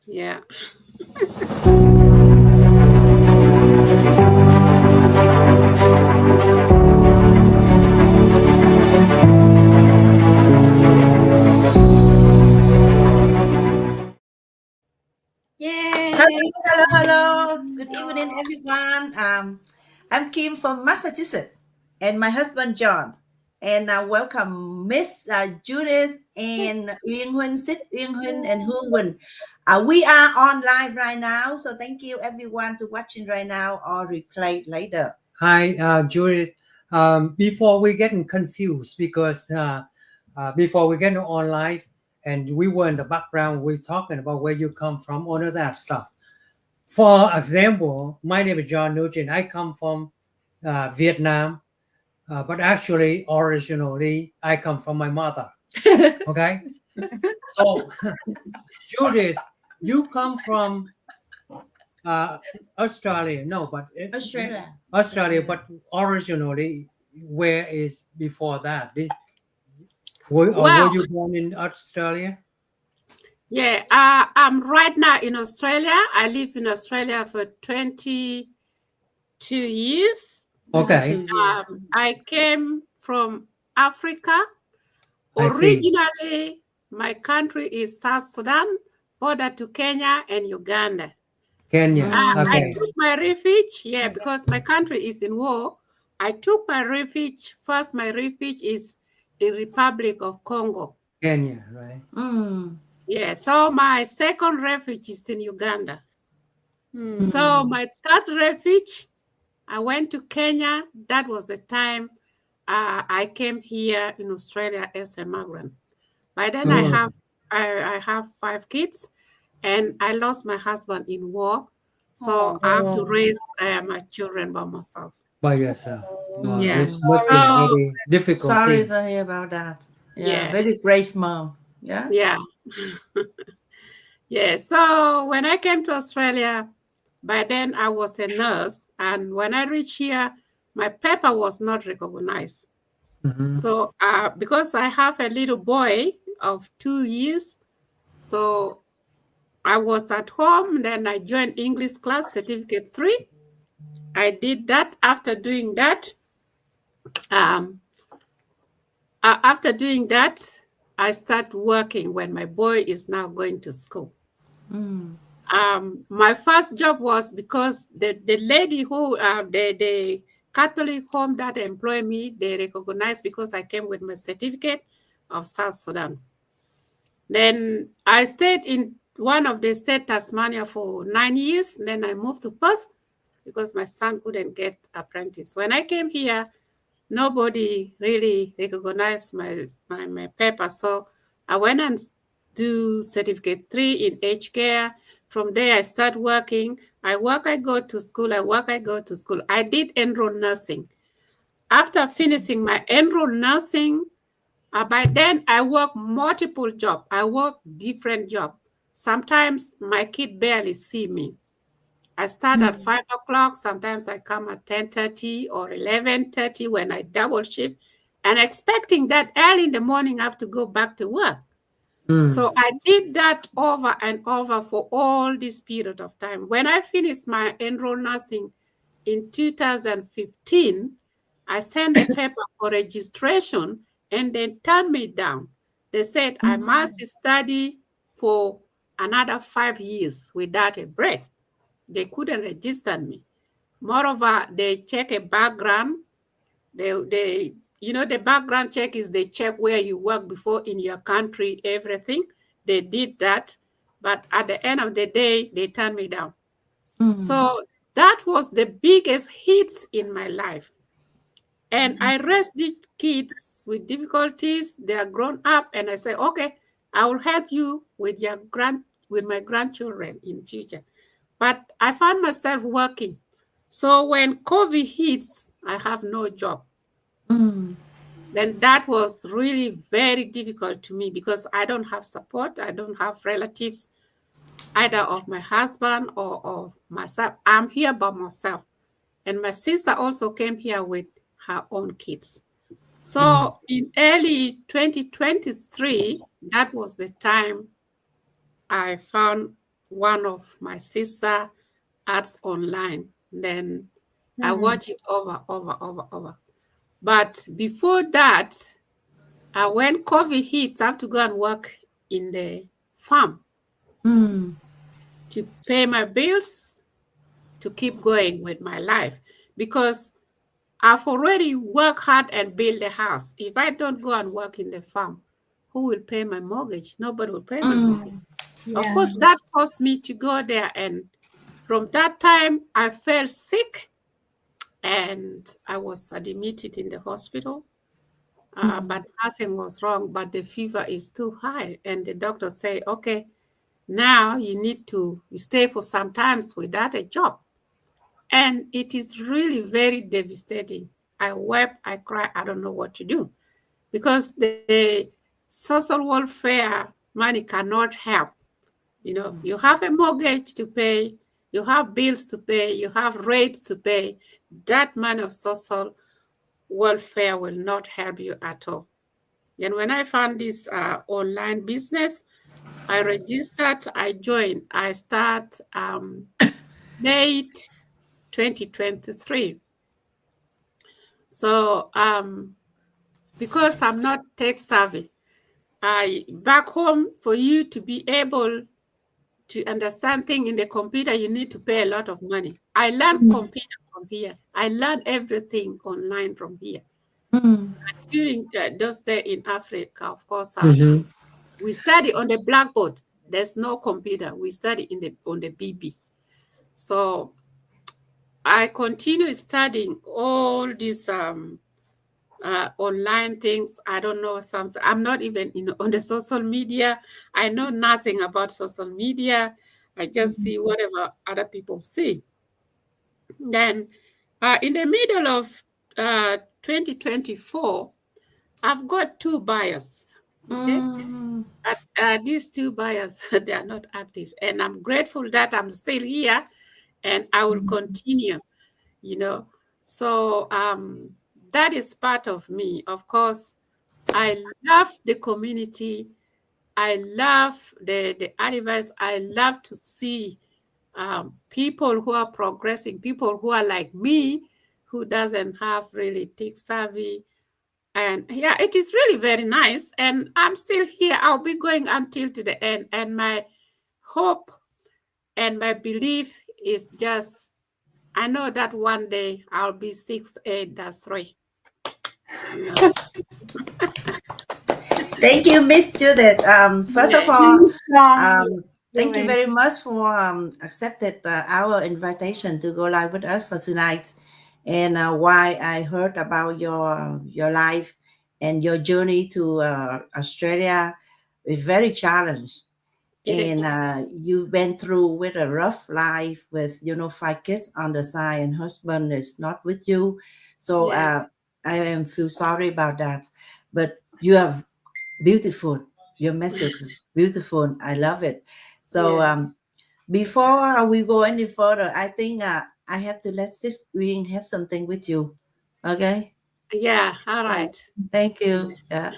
Yeah. Yay! Hello. Good evening, everyone. I'm Kim from Massachusetts, and my husband John. And welcome Miss Judith and Uyên Huynh, Sit Uyên Huynh, and Hương Huynh. We are on live right now, so thank you everyone to watching right now or replay later. Hi, Judith. Before we getting confused, because before we get on live and we were in the background, we're talking about where you come from, all of that stuff. For example, my name is John Nugent. I come from Vietnam, but actually, originally, I come from my mother. Okay, so Judith, you come from Australia. No, but it's Australia, but originally, where is before that? Were Well, you born in Australia? yeah. I'm right now in Australia. I live in Australia for 22 years. Okay, I came from Africa. I see. Originally, my country is South Sudan, border to Kenya and Uganda. Kenya. I Okay, took my refuge, because my country is in war. I took my refuge. First, my refuge is the Republic of Congo. Kenya, right? Yeah, so my second refuge is in Uganda. So my third refuge, I went to Kenya. That was the time I came here in Australia as a migrant. By then, I have 5 kids, and I lost my husband in war. So I have to raise my children by myself. By yourself. Wow, Yeah. this must be So, very difficult Sorry thing. to hear about that. Yeah. Very brave mom. Yeah. Yeah. Yeah. So when I came to Australia, by then I was a nurse. And when I reached here, my paper was not recognized. So because I have a little boy of 2 years, so I was at home. Then I joined English class, certificate 3. I did that. After doing that, I start working when my boy is now going to school. My first job was because the lady who the Catholic home that employed me, they recognized because I came with my certificate of South Sudan. Then I stayed in one of the state Tasmania for 9 years. Then I moved to Perth because my son couldn't get apprentice. When I came here, nobody really recognized my paper. So I went and do certificate 3 in aged care. From there, I start working. I work, I go to school. I work, I go to school. I did enroll nursing. After finishing my enroll nursing, by then I work multiple jobs. I work different jobs. Sometimes my kid barely see me. I start at 5 o'clock. Sometimes I come at 10:30 or 11:30 when I double shift, and expecting that early in the morning I have to go back to work. So I did that over and over for all this period of time. When I finished my enroll nursing in 2015, I sent a paper for registration and they turned me down. They said I must study for another 5 years without a break. They couldn't register me. Moreover, they check a background. The background check is they check where you work before in your country, everything. They did that. But at the end of the day, they turned me down. So that was the biggest hits in my life. And I raised the kids with difficulties. They are grown up. And I say, okay, I will help you with my grandchildren in future. But I found myself working. So when COVID hits, I have no job. Then that was really very difficult to me because I don't have support. I don't have relatives, either of my husband or of myself. I'm here by myself. And my sister also came here with her own kids. So in early 2023, that was the time I found one of my sister arts online. Then I watch it over. But before that, when COVID hit, I have to go and work in the farm to pay my bills, to keep going with my life, because I've already worked hard and built a house. If I don't go and work in the farm, who will pay my mortgage? Nobody will pay my mortgage. Of course, that forced me to go there. And from that time, I fell sick and I was admitted in the hospital. But nothing was wrong, but the fever is too high. And the doctor say, okay, now you need to stay for some times without a job. And it is really very devastating. I wept, I cried, I don't know what to do, because the social welfare money cannot help. You have a mortgage to pay, you have bills to pay, you have rates to pay. That money of social welfare will not help you at all. And when I found this online business, I registered, I joined, I start late 2023. So because I'm not tech savvy, back home, for you to be able to understand things in the computer, you need to pay a lot of money. I learned computer from here. I learned everything online from here. During those days in Africa, of course, we study on the blackboard. There's no computer. We study on the BB. So I continue studying all these online things. I don't know some. I'm not even on the social media. I know nothing about social media. I just see whatever other people see. Then, in the middle of 2024, I've got 2 buyers. Okay, but these 2 buyers, they are not active, and I'm grateful that I'm still here, and I will continue. So that is part of me. Of course, I love the community. I love the advice. I love to see people who are progressing, people who are like me, who doesn't have really tech savvy. And yeah, it is really very nice. And I'm still here. I'll be going until to the end. And my hope and my belief is just, I know that one day I'll be 6, 8, that's 3. Thank you, Miss Judith. First of all, thank you very much for accepted our invitation to go live with us for tonight. And why I heard about your life and your journey to Australia is very challenged. And you went through with a rough life with 5 kids on the side, and husband is not with you. So I feel sorry about that. But you have beautiful. Your message is beautiful. I love it. So before we go any further, I think I have to let Sis Wing have something with you. Okay? Yeah, all right. Thank you. Yeah.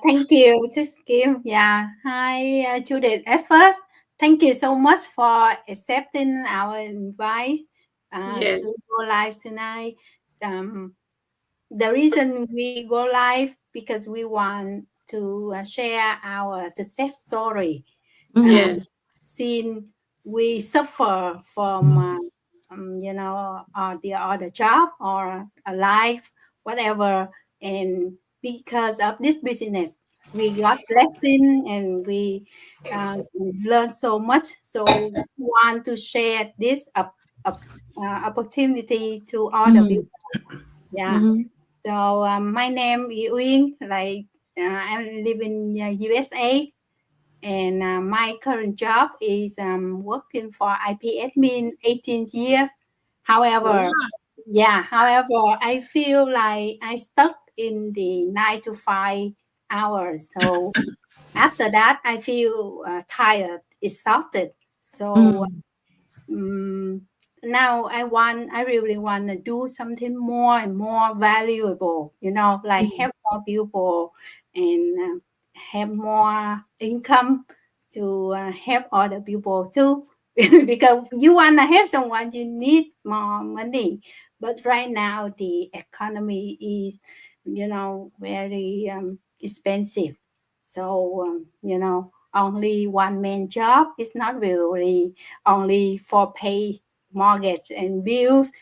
Thank you, Sis Kim. Yeah. Hi, Judith. At first, thank you so much for accepting our invite Yes. to go live tonight. The reason we go live because we want to share our success story. Yes. Since we suffer from the job or a life, whatever, and because of this business, we got blessing and we learn so much. So we want to share this opportunity to other people. Yeah. So my name is Uyên. I live in USA, and my current job is working for IP admin 18 years. However, I feel like I stuck in the 9 to 5 hours. So after that, I feel tired, exhausted. So now I really want to do something more and more valuable, like help more people and have more income to help other people too. Because you want to help someone, you need more money. But right now, the economy is, very expensive. So, only one man job is not really only for pay mortgage and bills,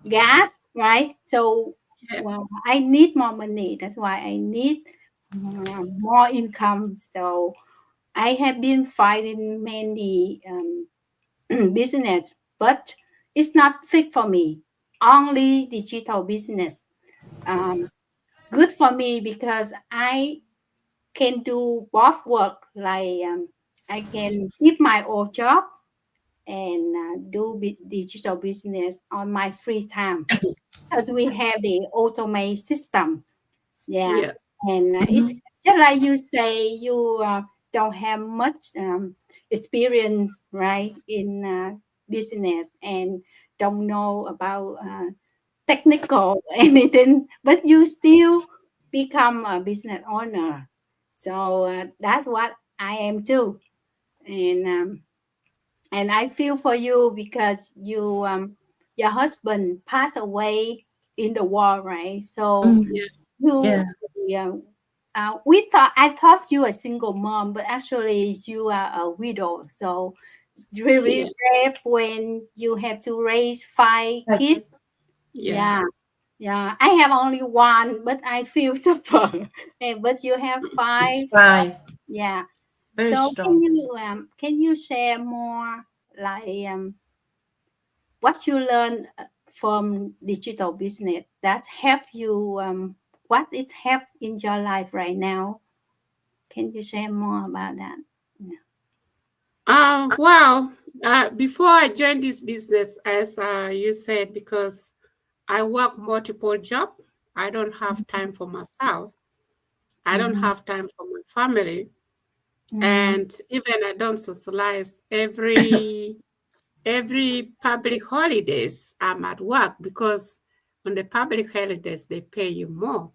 gas, right? So, well, I need more money. That's why I need more income. So I have been finding many business, but it's not fit for me. Only digital business. Good for me because I can do both work. Like I can keep my old job and do digital business on my free time because we have the automate system. Yeah, and it's just like you say, you don't have much experience, right, in business and don't know about technical anything, but you still become a business owner. So that's what I am too, and I feel for you because your husband passed away in the war, right? So you yeah. I thought you a single mom, but actually you are a widow. So it's really brave when you have to raise 5 kids. Yeah. Yeah. I have only one, but I feel suffer. But you have 5. So, yeah. Very So strong. can you share more like what you learned from digital business that help you what it help in your life right now? Can you share more about that? Wow. Before I joined this business, as you said, because I work multiple jobs, I don't have time for myself. I don't have time for my family. And even I don't socialize every public holidays. I'm at work because on the public holidays they pay you more.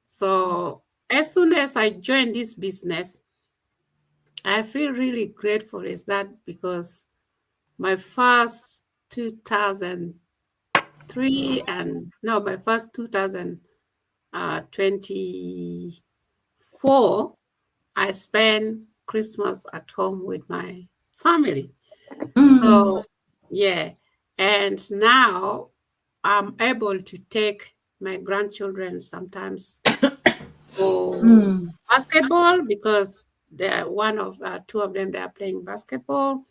So as soon as I joined this business, I feel really grateful is that because my first 2003 and no, my first 2024, I spent Christmas at home with my family. So, yeah. And now I'm able to take my grandchildren sometimes for basketball because they're two of them, they are playing basketball.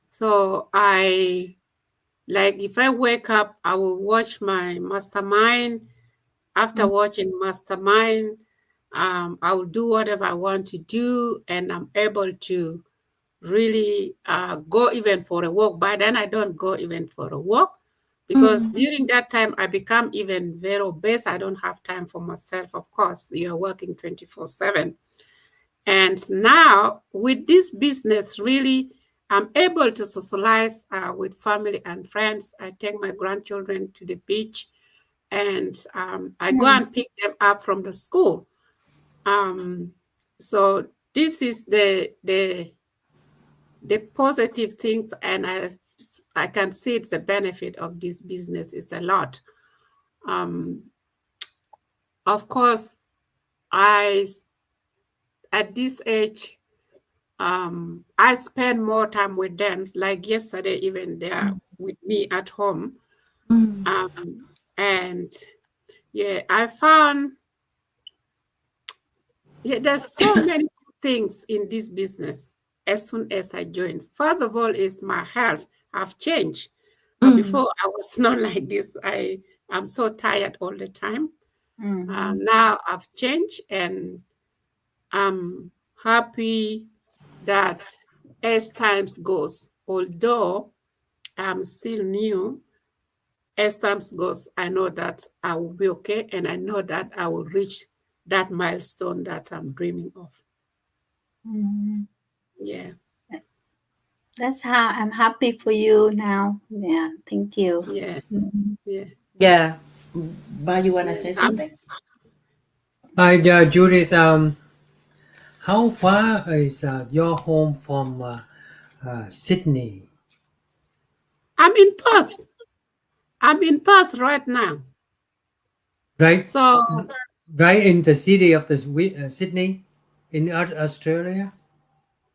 So if I wake up, I will watch my mastermind. After watching mastermind, I will do whatever I want to do, and I'm able to really go even for a walk. By then, I don't go even for a walk because during that time, I become even very obese. I don't have time for myself. Of course, you're working 24/7. And now with this business, really, I'm able to socialize with family and friends. I take my grandchildren to the beach and I go and pick them up from the school. So this is the positive things, and I can see it's a benefit of this business is a lot. Of course, at this age, I spend more time with them. Like yesterday, even they are with me at home. And yeah, I found there's so many things in this business as soon as I joined. First of all, is my health have changed. Before I was not like this. I'm so tired all the time. Now I've changed, and I'm happy that as times goes, although I'm still new, as times goes, I know that I will be okay, and I know that I will reach that milestone that I'm dreaming of. Yeah. That's how I'm happy for you now. Yeah, thank you. Yeah. Yeah. Yeah. Ba, you want to say something? Judith, How far is your home from Sydney? I'm in Perth. I'm in Perth right now. Right, So right in the city of the Sydney, in Australia.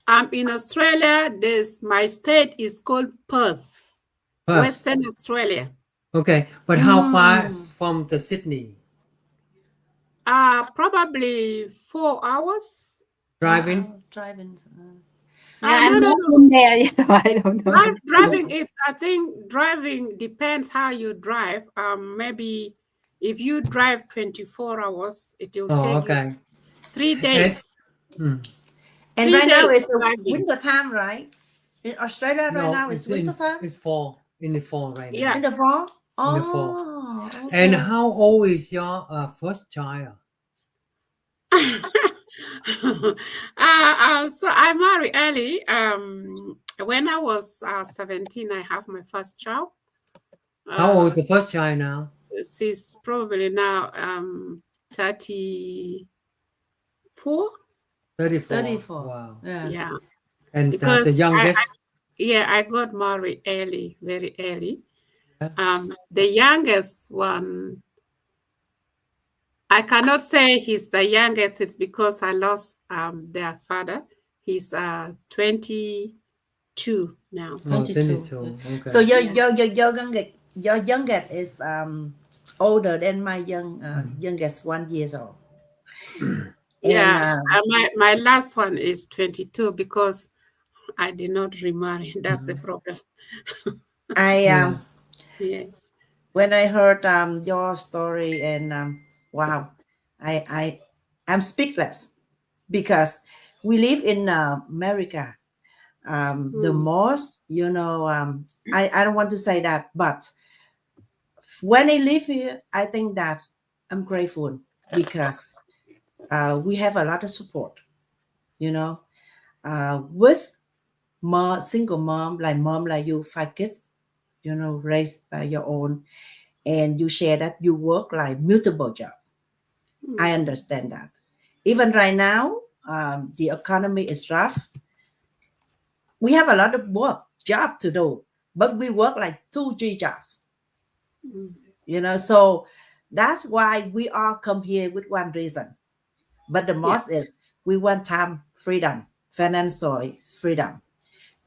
I'm in Australia. My state is called Perth, Perth. Western Australia. Okay, but how far from the Sydney? Probably 4 hours. Driving? Driving. I'm No. not from there, so I don't know. Driving is, I think driving depends how you drive. Maybe if you drive 24 hours, it will take you 3 days. And 3 right now days it's driving. winter time, right? In Australia right now it's winter time. It's fall. In the fall right now. Yeah. In the fall. In the fall. Oh, And okay. how old is your first child? So I married early. When I was 17, I have my first child. How old is the first child now? She's probably now 34. 34. Wow. Yeah. And Because the youngest? I got married early, very early. Yeah. The youngest one, I cannot say he's the youngest. It's because I lost their father. He's 22 now. 22. Okay. So your youngest is older than my youngest 1 year old. Yeah, my last one is 22 because I did not remarry. That's the problem. Yeah. When I heard your story and wow, I'm speechless because we live in America. The most, I don't want to say that, but when I live here, I think that I'm grateful because we have a lot of support, with single mom like you, 5 kids, raised by your own, and you share that you work like multiple jobs. I understand that. Even right now, the economy is rough. We have a lot of job to do, but we work like 2-3 jobs. So that's why we all come here with one reason. But the most is we want time freedom, financial freedom.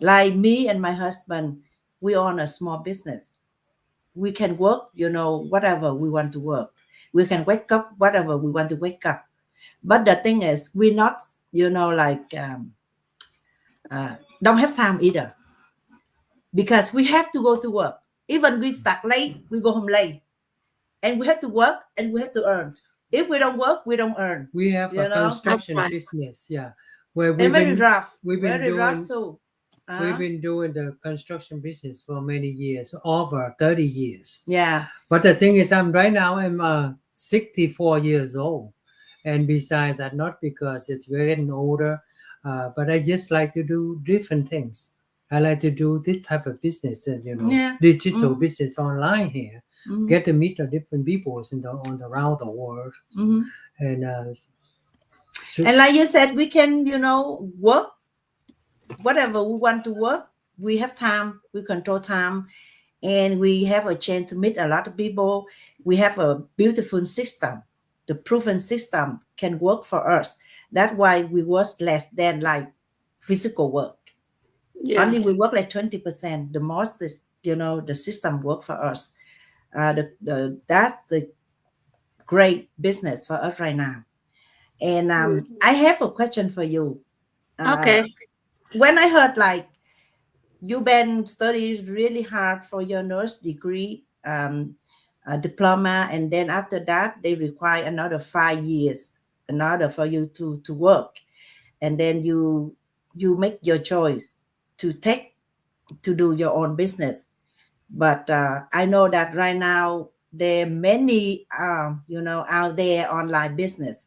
Like me and my husband, we own a small business. We can work, whatever we want to work. We can wake up whatever we want to wake up. But the thing is, we're not, don't have time either. Because we have to go to work. Even we start late, we go home late. And we have to work and we have to earn. If we don't work, we don't earn. We have a construction business, where we've been doing the construction business for many years, over 30 years. Yeah. But the thing is, right now I'm 64 years old, and besides that, not because it's getting older, but I just like to do different things. I like to do this type of business, digital business online here. Get to meet the different people around the world, and like you said, we can work whatever we want to work. We have time, we control time, and we have a chance to meet a lot of people. We have a beautiful system. The proven system can work for us. That's why we work less than like physical work. Only we work like 20%. The most, the system work for us. That's the great business for us right now. And I have a question for you. Okay. When I heard like you've been studying really hard for your nurse degree, diploma, and then after that they require another 5 years in order for you to work, and then you make your choice to do your own business. But I know that right now there are many out there online business.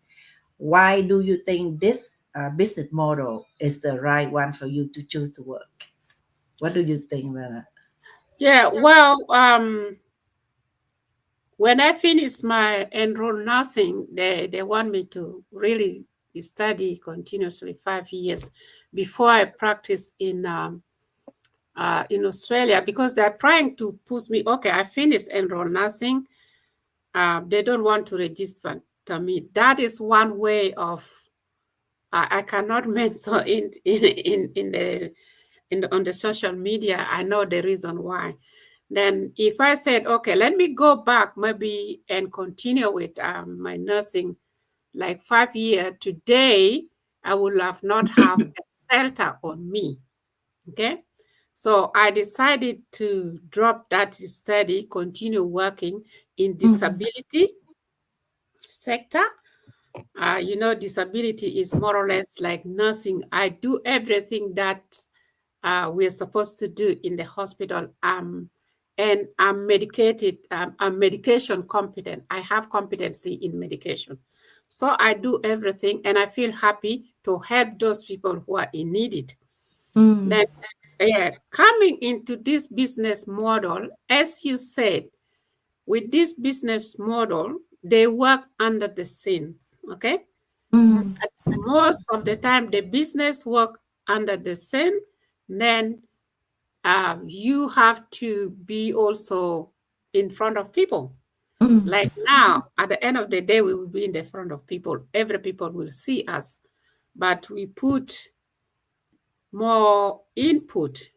Why do you think this business model is the right one for you to choose to work? What do you think about that? Yeah, well, when I finished my enroll nursing, they want me to really study continuously 5 years before I practiced in Australia, because they're trying to push me. Okay, I finished enroll nursing. They don't want to register me. That is one way of I cannot mention on the social media. I know the reason why. Then if I said, okay, let me go back maybe and continue with my nursing like 5 years, today I would have not have a shelter on me. Okay. So I decided to drop that study, continue working in disability sector. Disability is more or less like nursing. I do everything that we're supposed to do in the hospital. And I'm medicated, I'm medication competent. I have competency in medication. So I do everything, and I feel happy to help those people who are in need it. Then coming into this business model, as you said, with this business model, they work under the scenes, okay? Most of the time, the business work under the scene, then you have to be also in front of people. Like now, at the end of the day, we will be in the front of people. Every people will see us, but we put more input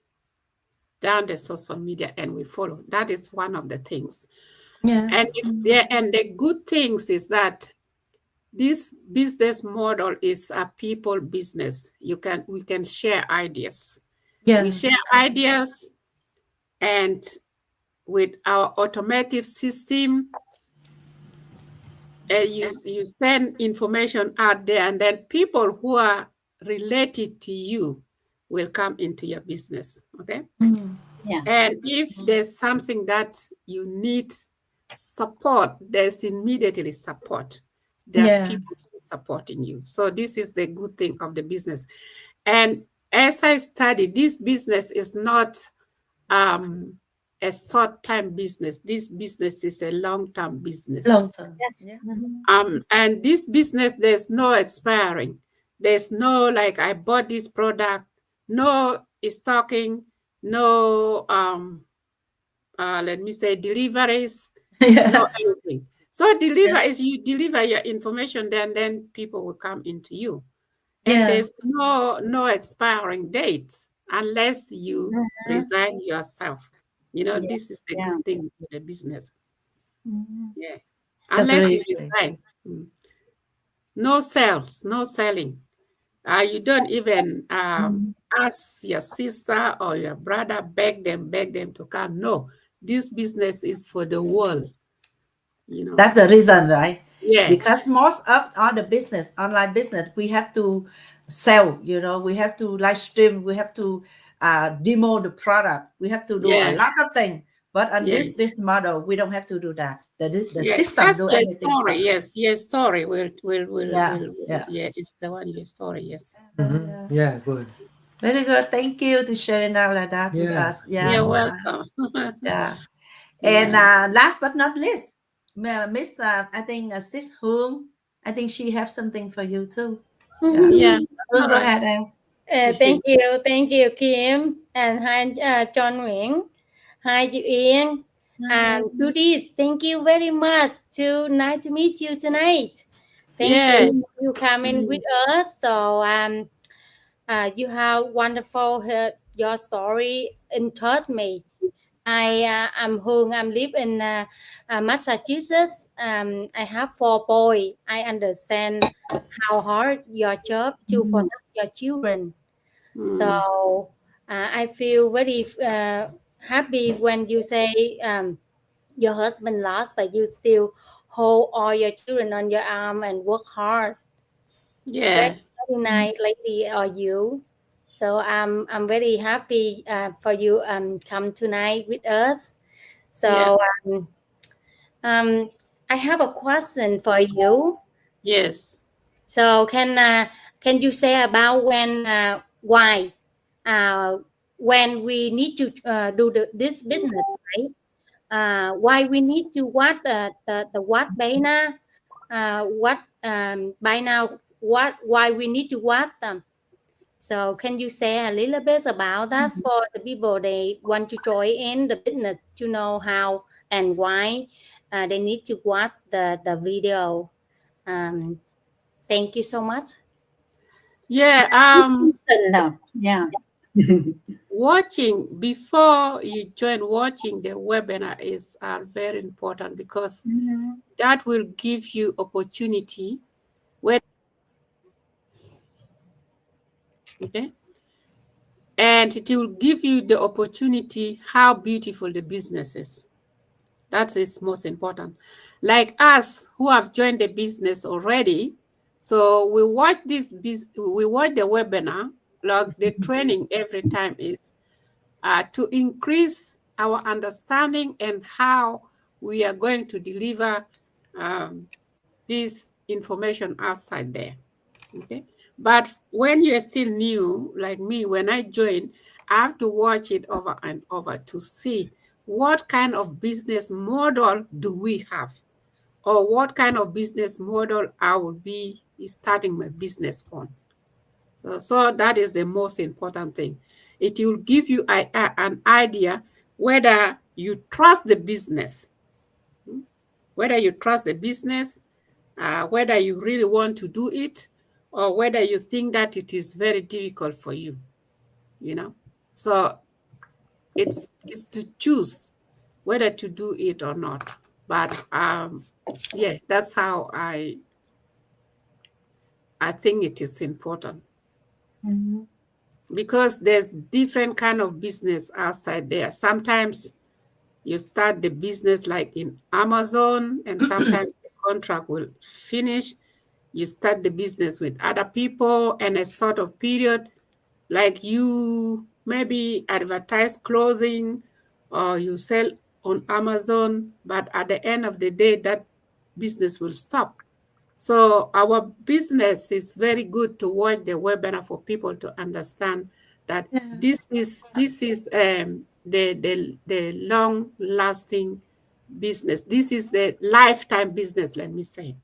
down the social media and we follow. That is one of the things. And the good things is that this business model is a people business. We can share ideas. We share ideas, and with our automated system, you send information out there, and then people who are related to you will come into your business. Okay. Yeah. And if there's something that you need support, there's immediately support. There are people supporting you. So this is the good thing of the business. And as I study, this business is not a short-term business. This business is a long-term business. Long-term. Yes. And this business, there's no expiring. There's no like I bought this product, no stocking, no let me say deliveries, no anything. So is you deliver your information, then people will come into you. And there's no expiring dates unless you resign yourself. This is the good thing with the business. Yeah. Unless you resign. No sales, no selling. You don't even ask your sister or your brother, beg them to come. No, this business is for the world. That's the reason, right? Yeah. Because most of all the business, online business, we have to sell, we have to live stream, we have to demo the product, we have to do a lot of things. But on this business model, we don't have to do that. The system that's do your everything. Story. Yes, your story will it's the one, your story. Yes. Yeah, good. Very good. Thank you to sharing all of that with us. You're welcome. And last but not least, Miss, I think Sis Hương, I think she has something for you too. Yeah. Hương, go ahead, em. Thank you, Kim, and hi, John Nguyễn. Hi, Yuyen. And Judith, thank you very much. Nice to meet you tonight. Thank you coming with us. So you have wonderful your story taught me. I'm Hương. I live in Massachusetts. I have 4 boys. I understand how hard your job to protect your children. So I feel very happy when you say your husband lost, but you still hold all your children on your arm and work hard. Yeah. Very nice lady are you. So I'm very happy for you come tonight with us. So I have a question for you. Yes. So can you say about why when we need to do this business, right? Why we need to what the what by now by now why we need to watch them. So can you say a little bit about that for the people they want to join in the business to know how and why they need to watch the video? Thank you so much. Yeah. Yeah. Watching before you join, watching the webinar is very important, because that will give you opportunity where, okay, and it will give you the opportunity how beautiful the business is. That's its most important. Like us who have joined the business already, so we watch we watch the webinar, like the training every time is to increase our understanding and how we are going to deliver this information outside there. Okay, but when you're still new, like me, when I joined, I have to watch it over and over to see what kind of business model do we have, or what kind of business model I will be starting my business on. So that is the most important thing. It will give you an idea whether you trust the business, whether you trust the business, whether you really want to do it, or whether you think that it is very difficult for you, you know. So it's to choose whether to do it or not. But yeah, that's how I think it is important. Because there's different kind of business outside there. Sometimes you start the business like in Amazon, and sometimes the contract will finish. You start the business with other people, and a sort of period, like you maybe advertise clothing or you sell on Amazon, but at the end of the day, that business will stop. So our business is very good to watch the webinar for people to understand that this is the long lasting business. This is the lifetime business, let me say.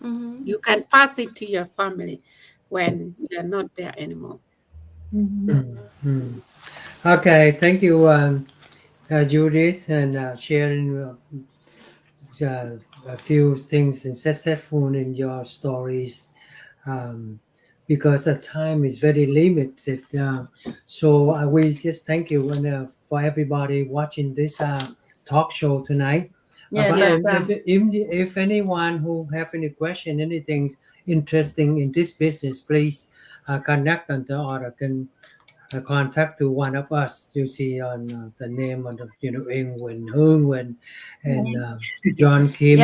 You can pass it to your family when you're not there anymore. Okay, thank you, Judith, and sharing a few things and successful in your stories. Because the time is very limited, so we just thank you and for everybody watching this talk show tonight. Yeah, But if anyone who have any question, anything interesting in this business, please connect on the or can contact to one of us. You see on the name on the Ingwen, Hương, and John Kim.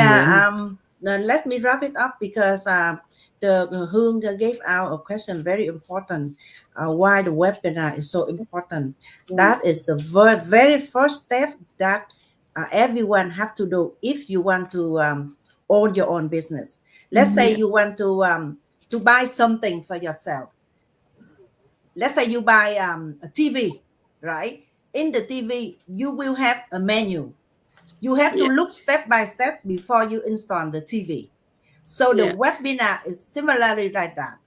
Let me wrap it up, because the Hương gave out a question very important. Why the webinar is so important? That is the very first step that everyone have to do if you want to own your own business. Let's say you want to buy something for yourself. Let's say you buy a TV, right? In the TV, you will have a menu. You have to look step by step before you install the TV. So the webinar is similarly like that.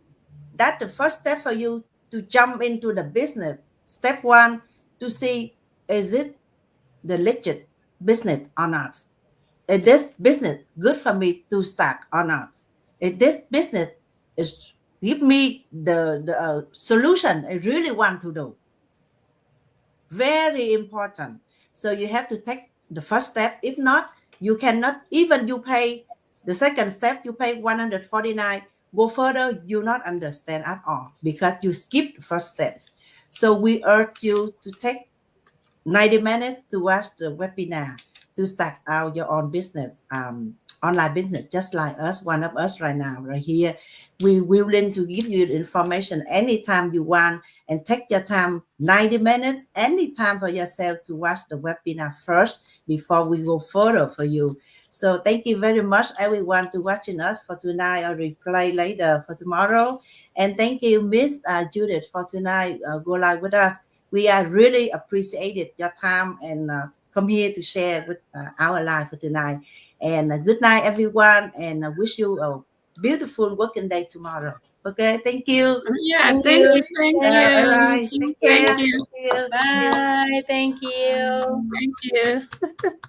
That's the first step for you to jump into the business. Step one, to see, is it the legit business or not? Is this business good for me to start or not? If this business is give me the solution I really want to do. Very important. So you have to take the first step. If not, you cannot, even you pay the second step, you pay 149, go further, you not understand at all because you skip the first step. So we urge you to take 90 minutes to watch the webinar to start out your own business, online business, just like us, one of us right now, right here. We willing to give you the information anytime you want, and take your time, 90 minutes, anytime for yourself to watch the webinar first before we go further for you. So thank you very much, everyone, to watching us for tonight or replay later for tomorrow. And thank you, Miss Judith, for tonight, go live with us. We are really appreciated your time and come here to share with our life for tonight. And good night, everyone. And I wish you a beautiful working day tomorrow. Okay, thank you. Yeah, thank you. Thank you. Bye. Take care. Thank you. Bye. Thank you. Thank you.